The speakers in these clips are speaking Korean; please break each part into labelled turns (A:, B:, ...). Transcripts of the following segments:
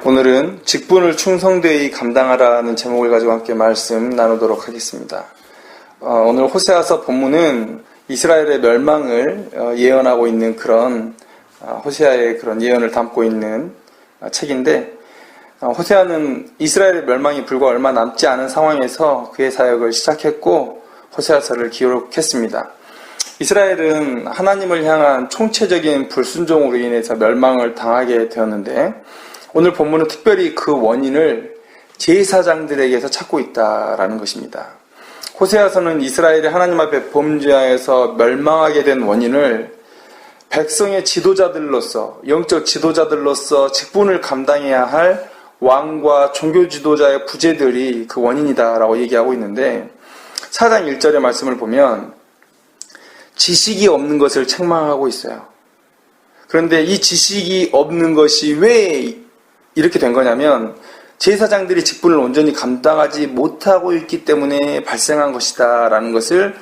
A: 오늘은 직분을 충성되이 감당하라는 제목을 가지고 함께 말씀 나누도록 하겠습니다. 오늘 호세아서 본문은 이스라엘의 멸망을 예언하고 있는 그런 호세아의 그런 예언을 담고 있는 책인데, 호세아는 이스라엘의 멸망이 불과 얼마 남지 않은 상황에서 그의 사역을 시작했고 호세아서를 기록했습니다. 이스라엘은 하나님을 향한 총체적인 불순종으로 인해서 멸망을 당하게 되었는데, 오늘 본문은 특별히 그 원인을 제사장들에게서 찾고 있다라는 것입니다. 호세아서는 이스라엘이 하나님 앞에 범죄하여서 멸망하게 된 원인을 백성의 지도자들로서, 영적 지도자들로서 직분을 감당해야 할 왕과 종교 지도자의 부재들이 그 원인이다라고 얘기하고 있는데, 4장 1절의 말씀을 보면 지식이 없는 것을 책망하고 있어요. 그런데 이 지식이 없는 것이 왜 이렇게 된 거냐면, 제사장들이 직분을 온전히 감당하지 못하고 있기 때문에 발생한 것이다 라는 것을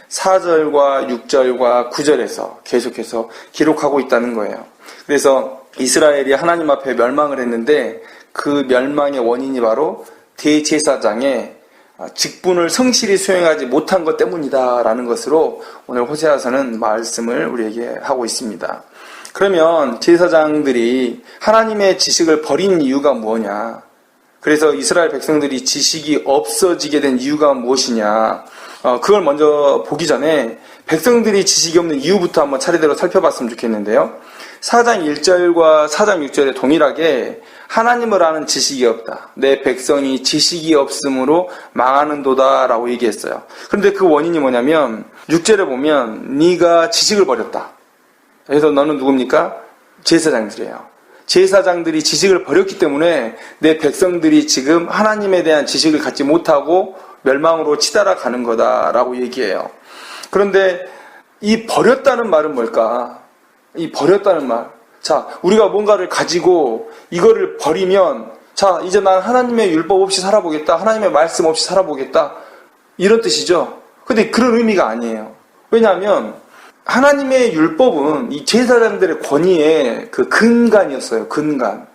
A: 4절과 6절과 9절에서 계속해서 기록하고 있다는 거예요. 그래서 이스라엘이 하나님 앞에 멸망을 했는데 그 멸망의 원인이 바로 대제사장의 직분을 성실히 수행하지 못한 것 때문이다 라는 것으로 오늘 호세아서는 말씀을 우리에게 하고 있습니다. 그러면 제사장들이 하나님의 지식을 버린 이유가 뭐냐? 그래서 이스라엘 백성들이 지식이 없어지게 된 이유가 무엇이냐? 그걸 먼저 보기 전에 백성들이 지식이 없는 이유부터 한번 차례대로 살펴봤으면 좋겠는데요. 4장 1절과 4장 6절에 동일하게 하나님을 아는 지식이 없다. 내 백성이 지식이 없으므로 망하는도다 라고 얘기했어요. 그런데 그 원인이 뭐냐면 6절에 보면 네가 지식을 버렸다. 그래서 너는 누굽니까? 제사장들이에요. 제사장들이 지식을 버렸기 때문에 내 백성들이 지금 하나님에 대한 지식을 갖지 못하고 멸망으로 치달아 가는 거다라고 얘기해요. 그런데 이 버렸다는 말은 뭘까? 이 버렸다는 말. 자, 우리가 뭔가를 가지고 이거를 버리면, 자, 이제 난 하나님의 율법 없이 살아보겠다. 하나님의 말씀 없이 살아보겠다. 이런 뜻이죠. 근데 그런 의미가 아니에요. 왜냐하면 하나님의 율법은 이 제사장들의 권위의 그 근간이었어요. 근간.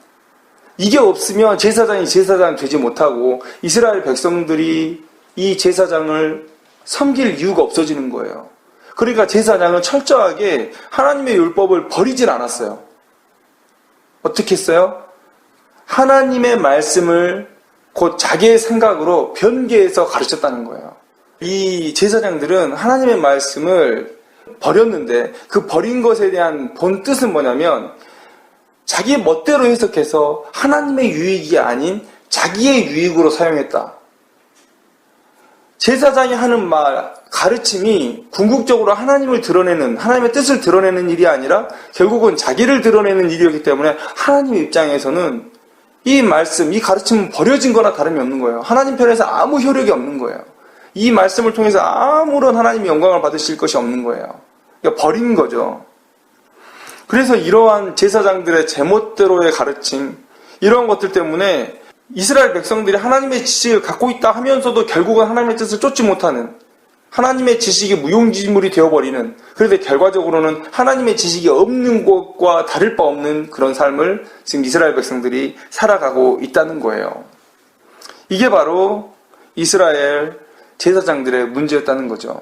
A: 이게 없으면 제사장이 제사장 되지 못하고 이스라엘 백성들이 이 제사장을 섬길 이유가 없어지는 거예요. 그러니까 제사장은 철저하게 하나님의 율법을 버리질 않았어요. 어떻게 했어요? 하나님의 말씀을 곧 자기의 생각으로 변개해서 가르쳤다는 거예요. 이 제사장들은 하나님의 말씀을 버렸는데 그 버린 것에 대한 본 뜻은 뭐냐면 자기의 멋대로 해석해서 하나님의 유익이 아닌 자기의 유익으로 사용했다. 제사장이 하는 말, 가르침이 궁극적으로 하나님을 드러내는, 하나님의 뜻을 드러내는 일이 아니라 결국은 자기를 드러내는 일이었기 때문에 하나님의 입장에서는 이 말씀, 이 가르침은 버려진 거나 다름이 없는 거예요. 하나님 편에서 아무 효력이 없는 거예요. 이 말씀을 통해서 아무런 하나님의 영광을 받으실 것이 없는 거예요. 그러니까 버린 거죠. 그래서 이러한 제사장들의 제멋대로의 가르침, 이런 것들 때문에 이스라엘 백성들이 하나님의 지식을 갖고 있다 하면서도 결국은 하나님의 뜻을 쫓지 못하는, 하나님의 지식이 무용지물이 되어버리는, 그런데 결과적으로는 하나님의 지식이 없는 것과 다를 바 없는 그런 삶을 지금 이스라엘 백성들이 살아가고 있다는 거예요. 이게 바로 이스라엘 제사장들의 문제였다는 거죠.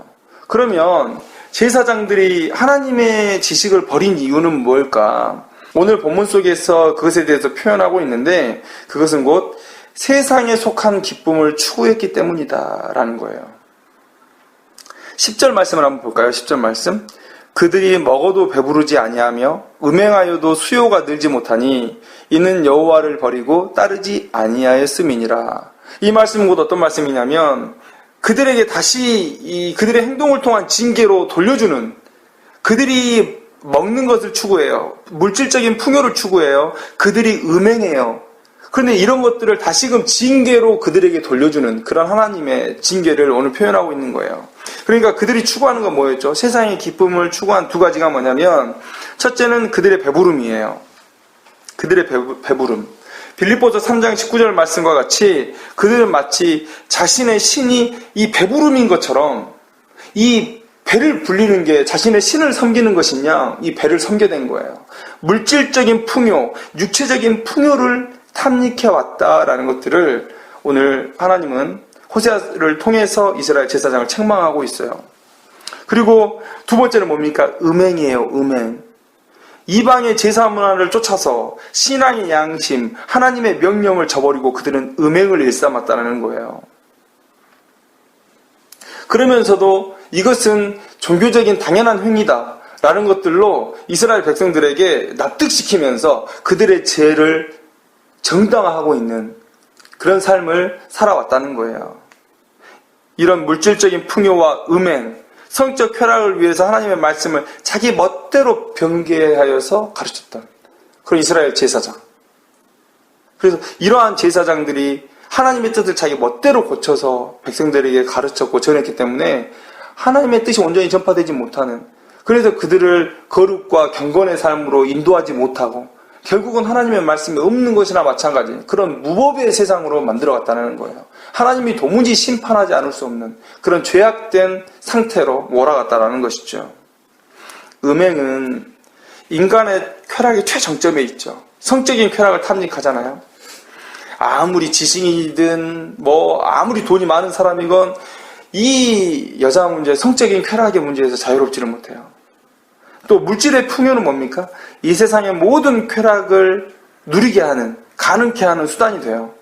A: 그러면 제사장들이 하나님의 지식을 버린 이유는 뭘까? 오늘 본문 속에서 그것에 대해서 표현하고 있는데, 그것은 곧 세상에 속한 기쁨을 추구했기 때문이다 라는 거예요. 10절 말씀을 한번 볼까요? 10절 말씀. 그들이 먹어도 배부르지 아니하며 음행하여도 수요가 늘지 못하니 이는 여호와를 버리고 따르지 아니하였음이니라. 이 말씀은 곧 어떤 말씀이냐면 그들에게 다시 그들의 행동을 통한 징계로 돌려주는, 그들이 먹는 것을 추구해요. 물질적인 풍요를 추구해요. 그들이 음행해요. 그런데 이런 것들을 다시금 징계로 그들에게 돌려주는 그런 하나님의 징계를 오늘 표현하고 있는 거예요. 그러니까 그들이 추구하는 건 뭐였죠? 세상의 기쁨을 추구한 두 가지가 뭐냐면, 첫째는 그들의 배부름이에요. 그들의 배부름. 빌립보서 3장 19절 말씀과 같이 그들은 마치 자신의 신이 이 배부름인 것처럼 이 배를 불리는 게 자신의 신을 섬기는 것이냐, 이 배를 섬게 된 거예요. 물질적인 풍요, 육체적인 풍요를 탐닉해 왔다라는 것들을 오늘 하나님은 호세아를 통해서 이스라엘 제사장을 책망하고 있어요. 그리고 두 번째는 뭡니까? 음행이에요. 음행. 이방의 제사 문화를 쫓아서 신앙의 양심, 하나님의 명령을 저버리고 그들은 음행을 일삼았다는 거예요. 그러면서도 이것은 종교적인 당연한 행위다 라는 것들로 이스라엘 백성들에게 납득시키면서 그들의 죄를 정당화하고 있는 그런 삶을 살아왔다는 거예요. 이런 물질적인 풍요와 음행, 성적 쾌락을 위해서 하나님의 말씀을 자기 멋대로 변개하여서 가르쳤던 그런 이스라엘 제사장. 그래서 이러한 제사장들이 하나님의 뜻을 자기 멋대로 고쳐서 백성들에게 가르쳤고 전했기 때문에 하나님의 뜻이 온전히 전파되지 못하는, 그래서 그들을 거룩과 경건의 삶으로 인도하지 못하고 결국은 하나님의 말씀이 없는 것이나 마찬가지 그런 무법의 세상으로 만들어갔다는 거예요. 하나님이 도무지 심판하지 않을 수 없는 그런 죄악된 상태로 몰아갔다는 것이죠. 음행은 인간의 쾌락의 최정점에 있죠. 성적인 쾌락을 탐닉하잖아요. 아무리 지식이든 아무리 돈이 많은 사람이건 이 여자 문제, 성적인 쾌락의 문제에서 자유롭지를 못해요. 또 물질의 풍요는 뭡니까? 이 세상의 모든 쾌락을 누리게 하는, 가능케 하는 수단이 돼요.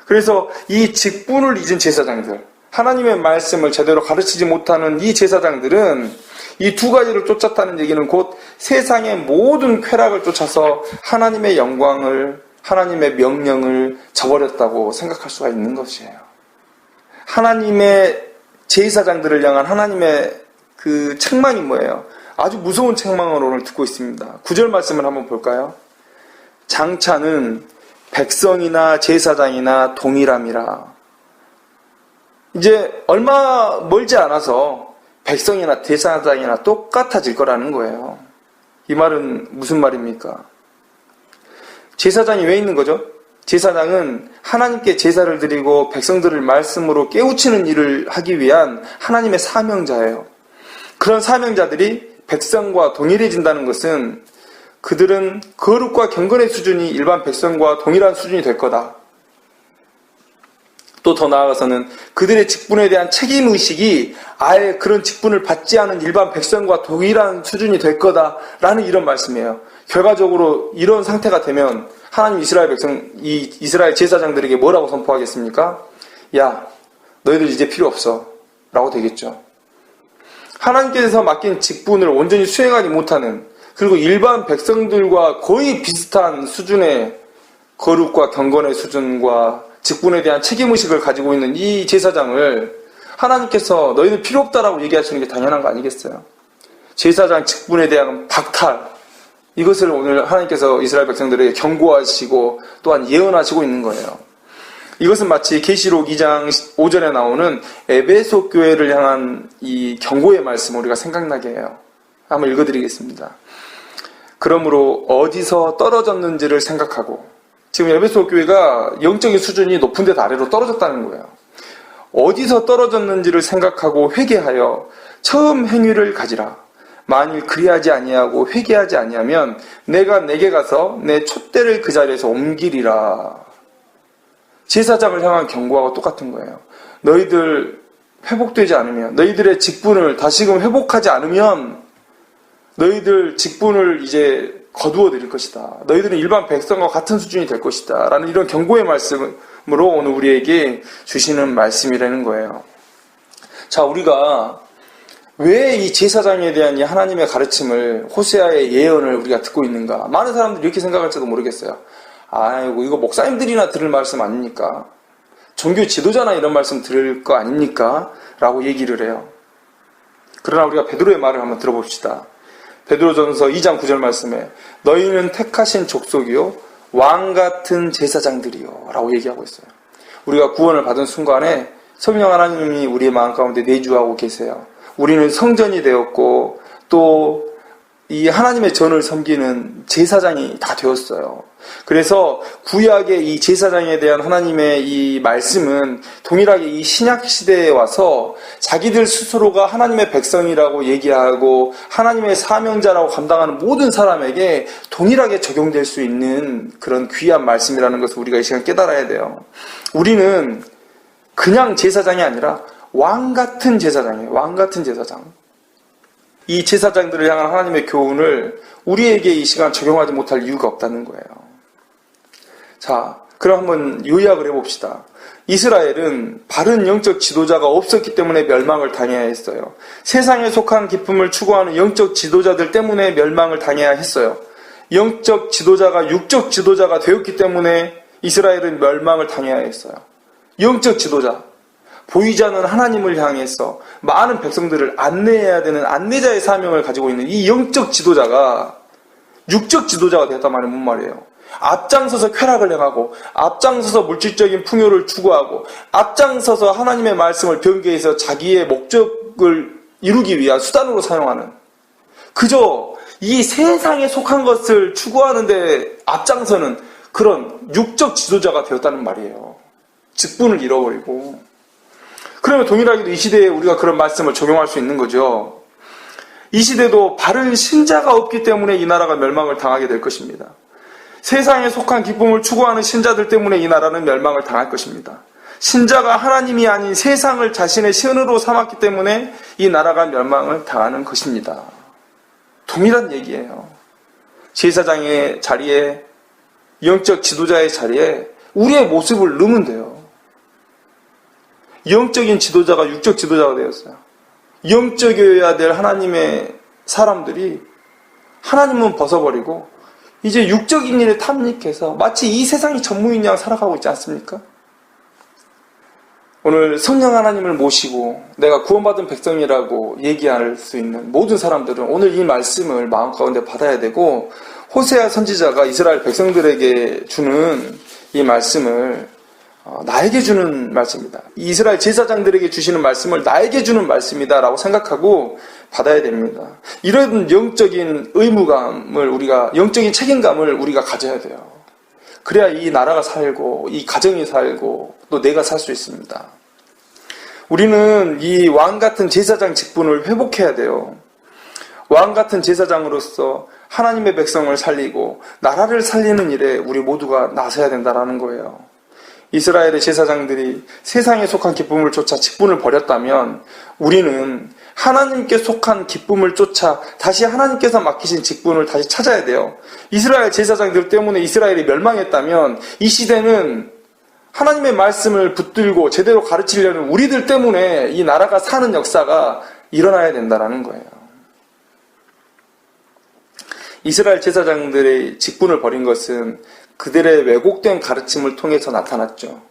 A: 그래서 이 직분을 잊은 제사장들, 하나님의 말씀을 제대로 가르치지 못하는 이 제사장들은 이 두 가지를 쫓았다는 얘기는 곧 세상의 모든 쾌락을 쫓아서 하나님의 영광을, 하나님의 명령을 저버렸다고 생각할 수가 있는 것이에요. 하나님의 제사장들을 향한 하나님의 그 책망이 뭐예요? 아주 무서운 책망을 오늘 듣고 있습니다. 9절 말씀을 한번 볼까요? 장차는 백성이나 제사장이나 동일함이라. 이제 얼마 멀지 않아서 백성이나 제사장이나 똑같아질 거라는 거예요. 이 말은 무슨 말입니까? 제사장이 왜 있는 거죠? 제사장은 하나님께 제사를 드리고 백성들을 말씀으로 깨우치는 일을 하기 위한 하나님의 사명자예요. 그런 사명자들이 백성과 동일해진다는 것은 그들은 거룩과 경건의 수준이 일반 백성과 동일한 수준이 될 거다. 또 더 나아가서는 그들의 직분에 대한 책임의식이 아예 그런 직분을 받지 않은 일반 백성과 동일한 수준이 될 거다라는 이런 말씀이에요. 결과적으로 이런 상태가 되면 하나님 이스라엘 제사장들에게 뭐라고 선포하겠습니까? 야, 너희들 이제 필요 없어 라고 되겠죠. 하나님께서 맡긴 직분을 온전히 수행하지 못하는, 그리고 일반 백성들과 거의 비슷한 수준의 거룩과 경건의 수준과 직분에 대한 책임의식을 가지고 있는 이 제사장을 하나님께서 너희들 필요 없다라고 얘기하시는 게 당연한 거 아니겠어요? 제사장 직분에 대한 박탈, 이것을 오늘 하나님께서 이스라엘 백성들에게 경고하시고 또한 예언하시고 있는 거예요. 이것은 마치 계시록 2장 5절에 나오는 에베소 교회를 향한 이 경고의 말씀을 우리가 생각나게 해요. 한번 읽어드리겠습니다. 그러므로 어디서 떨어졌는지를 생각하고, 지금 에베소 교회가 영적인 수준이 높은 데도 아래로 떨어졌다는 거예요. 어디서 떨어졌는지를 생각하고 회개하여 처음 행위를 가지라. 만일 그리하지 아니하고 회개하지 아니하면 내가 내게 가서 내 촛대를 그 자리에서 옮기리라. 제사장을 향한 경고하고 똑같은 거예요. 너희들 회복되지 않으면, 너희들의 직분을 다시금 회복하지 않으면 너희들 직분을 이제 거두어 드릴 것이다. 너희들은 일반 백성과 같은 수준이 될 것이다. 라는 이런 경고의 말씀으로 오늘 우리에게 주시는 말씀이라는 거예요. 자, 우리가 왜 이 제사장에 대한 이 하나님의 가르침을, 호세아의 예언을 우리가 듣고 있는가? 많은 사람들이 이렇게 생각할지도 모르겠어요. 아이고, 이거 목사님들이나 들을 말씀 아닙니까? 종교 지도자나 이런 말씀 들을 거 아닙니까? 라고 얘기를 해요. 그러나 우리가 베드로의 말을 한번 들어봅시다. 베드로전서 2장 9절 말씀에 너희는 택하신 족속이요 왕같은 제사장들이요 라고 얘기하고 있어요. 우리가 구원을 받은 순간에 성령 하나님이 우리의 마음 가운데 내주하고 계세요. 우리는 성전이 되었고 또 이 하나님의 전을 섬기는 제사장이 다 되었어요. 그래서 구약의 이 제사장에 대한 하나님의 이 말씀은 동일하게 이 신약 시대에 와서 자기들 스스로가 하나님의 백성이라고 얘기하고 하나님의 사명자라고 감당하는 모든 사람에게 동일하게 적용될 수 있는 그런 귀한 말씀이라는 것을 우리가 이 시간 깨달아야 돼요. 우리는 그냥 제사장이 아니라 왕 같은 제사장이에요. 왕 같은 제사장. 이 제사장들을 향한 하나님의 교훈을 우리에게 이 시간 적용하지 못할 이유가 없다는 거예요. 자, 그럼 한번 요약을 해봅시다. 이스라엘은 바른 영적 지도자가 없었기 때문에 멸망을 당해야 했어요. 세상에 속한 기쁨을 추구하는 영적 지도자들 때문에 멸망을 당해야 했어요. 영적 지도자가 육적 지도자가 되었기 때문에 이스라엘은 멸망을 당해야 했어요. 영적 지도자, 보이지 않는 하나님을 향해서 많은 백성들을 안내해야 되는 안내자의 사명을 가지고 있는 이 영적 지도자가 육적 지도자가 되었단 말이에요. 뭔 말이에요? 앞장서서 쾌락을 행하고 앞장서서 물질적인 풍요를 추구하고 앞장서서 하나님의 말씀을 변개해서 자기의 목적을 이루기 위한 수단으로 사용하는, 그저 이 세상에 속한 것을 추구하는데 앞장서는 그런 육적 지도자가 되었다는 말이에요. 직분을 잃어버리고. 그러면 동일하게도 이 시대에 우리가 그런 말씀을 적용할 수 있는 거죠. 이 시대도 바른 신자가 없기 때문에 이 나라가 멸망을 당하게 될 것입니다. 세상에 속한 기쁨을 추구하는 신자들 때문에 이 나라는 멸망을 당할 것입니다. 신자가 하나님이 아닌 세상을 자신의 신으로 삼았기 때문에 이 나라가 멸망을 당하는 것입니다. 동일한 얘기예요. 제사장의 자리에, 영적 지도자의 자리에 우리의 모습을 넣으면 돼요. 영적인 지도자가 육적 지도자가 되었어요. 영적이어야 될 하나님의 사람들이 하나님은 벗어버리고 이제 육적인 일에 탐닉해서 마치 이 세상이 전무인 양 살아가고 있지 않습니까? 오늘 성령 하나님을 모시고 내가 구원받은 백성이라고 얘기할 수 있는 모든 사람들은 오늘 이 말씀을 마음 가운데 받아야 되고, 호세아 선지자가 이스라엘 백성들에게 주는 이 말씀을 나에게 주는 말씀이다. 이스라엘 제사장들에게 주시는 말씀을 나에게 주는 말씀이다 라고 생각하고 받아야 됩니다. 이런 영적인 의무감을 영적인 책임감을 우리가 가져야 돼요. 그래야 이 나라가 살고 이 가정이 살고 또 내가 살 수 있습니다. 우리는 이 왕 같은 제사장 직분을 회복해야 돼요. 왕 같은 제사장으로서 하나님의 백성을 살리고 나라를 살리는 일에 우리 모두가 나서야 된다는 거예요. 이스라엘의 제사장들이 세상에 속한 기쁨을 쫓아 직분을 버렸다면 우리는 하나님께 속한 기쁨을 쫓아 다시 하나님께서 맡기신 직분을 다시 찾아야 돼요. 이스라엘 제사장들 때문에 이스라엘이 멸망했다면 이 시대는 하나님의 말씀을 붙들고 제대로 가르치려는 우리들 때문에 이 나라가 사는 역사가 일어나야 된다는 거예요. 이스라엘 제사장들의 직분을 버린 것은 그들의 왜곡된 가르침을 통해서 나타났죠.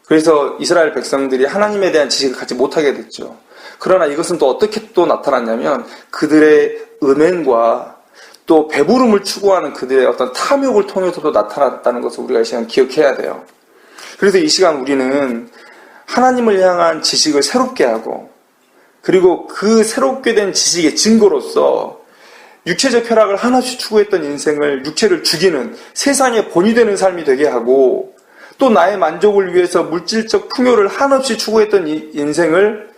A: 그래서 이스라엘 백성들이 하나님에 대한 지식을 갖지 못하게 됐죠. 그러나 이것은 또 어떻게 또 나타났냐면 그들의 음행과 또 배부름을 추구하는 그들의 어떤 탐욕을 통해서도 나타났다는 것을 우리가 이 시간 기억해야 돼요. 그래서 이 시간 우리는 하나님을 향한 지식을 새롭게 하고, 그리고 그 새롭게 된 지식의 증거로서 육체적 쾌락을 한없이 추구했던 인생을 육체를 죽이는 세상의 본이 되는 삶이 되게 하고, 또 나의 만족을 위해서 물질적 풍요를 한없이 추구했던 이 인생을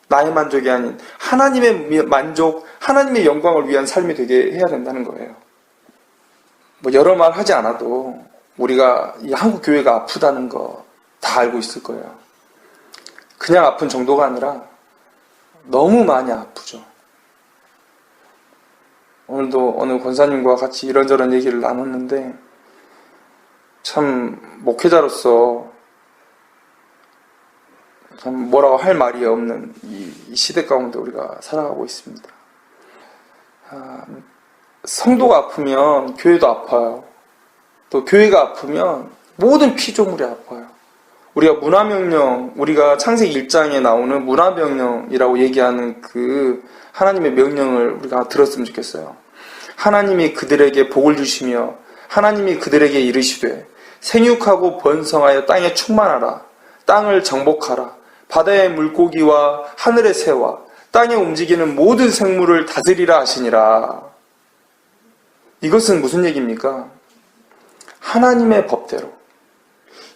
A: 나의 만족이 아닌 하나님의 만족, 하나님의 영광을 위한 삶이 되게 해야 된다는 거예요. 여러 말 하지 않아도 우리가 이 한국 교회가 아프다는 거 다 알고 있을 거예요. 그냥 아픈 정도가 아니라 너무 많이 아프죠. 오늘도 어느 권사님과 같이 이런저런 얘기를 나눴는데 참 목회자로서 참 뭐라고 할 말이 없는 이 시대 가운데 우리가 살아가고 있습니다. 성도가 아프면 교회도 아파요. 또 교회가 아프면 모든 피조물이 아파요. 우리가 문화명령, 우리가 창세기 1장에 나오는 문화명령이라고 얘기하는 그 하나님의 명령을 우리가 들었으면 좋겠어요. 하나님이 그들에게 복을 주시며 하나님이 그들에게 이르시되 생육하고 번성하여 땅에 충만하라. 땅을 정복하라. 바다의 물고기와 하늘의 새와 땅에 움직이는 모든 생물을 다스리라 하시니라. 이것은 무슨 얘기입니까? 하나님의 법대로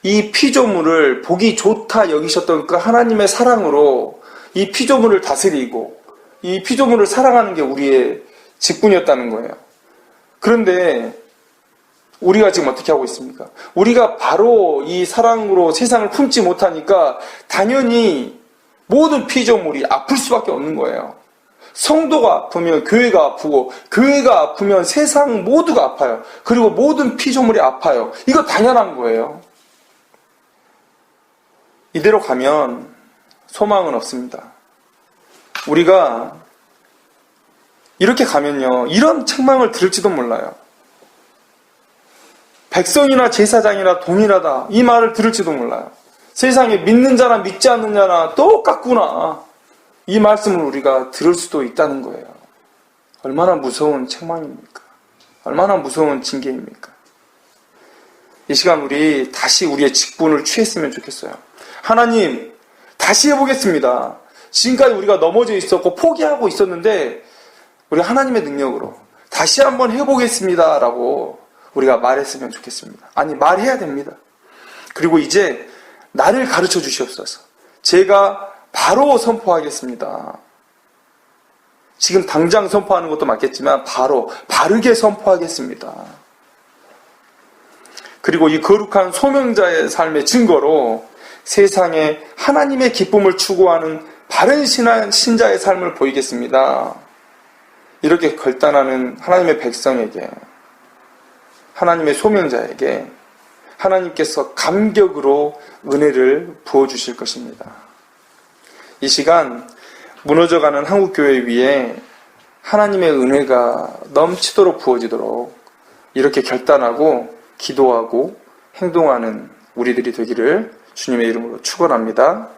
A: 이 피조물을 보기 좋다 여기셨던 그 하나님의 사랑으로 이 피조물을 다스리고 이 피조물을 사랑하는 게 우리의 직분이었다는 거예요. 그런데 우리가 지금 어떻게 하고 있습니까? 우리가 바로 이 사랑으로 세상을 품지 못하니까 당연히 모든 피조물이 아플 수밖에 없는 거예요. 성도가 아프면 교회가 아프고 교회가 아프면 세상 모두가 아파요. 그리고 모든 피조물이 아파요. 이거 당연한 거예요. 이대로 가면 소망은 없습니다. 우리가 이렇게 가면요, 이런 책망을 들을지도 몰라요. 백성이나 제사장이나 동일하다, 이 말을 들을지도 몰라요. 세상에 믿는 자나 믿지 않는 자나 똑같구나, 이 말씀을 우리가 들을 수도 있다는 거예요. 얼마나 무서운 책망입니까? 얼마나 무서운 징계입니까? 이 시간 우리 다시 우리의 직분을 취했으면 좋겠어요. 하나님, 다시 해보겠습니다. 지금까지 우리가 넘어져 있었고 포기하고 있었는데 우리 하나님의 능력으로 다시 한번 해보겠습니다 라고 우리가 말했으면 좋겠습니다. 아니, 말해야 됩니다. 그리고 이제 나를 가르쳐 주시옵소서. 제가 바로 선포하겠습니다. 지금 당장 선포하는 것도 맞겠지만 바르게 선포하겠습니다. 그리고 이 거룩한 소명자의 삶의 증거로 세상에 하나님의 기쁨을 추구하는 바른 신자의 삶을 보이겠습니다. 이렇게 결단하는 하나님의 백성에게, 하나님의 소명자에게 하나님께서 감격으로 은혜를 부어주실 것입니다. 이 시간 무너져가는 한국교회 위에 하나님의 은혜가 넘치도록 부어지도록 이렇게 결단하고 기도하고 행동하는 우리들이 되기를 주님의 이름으로 축원합니다.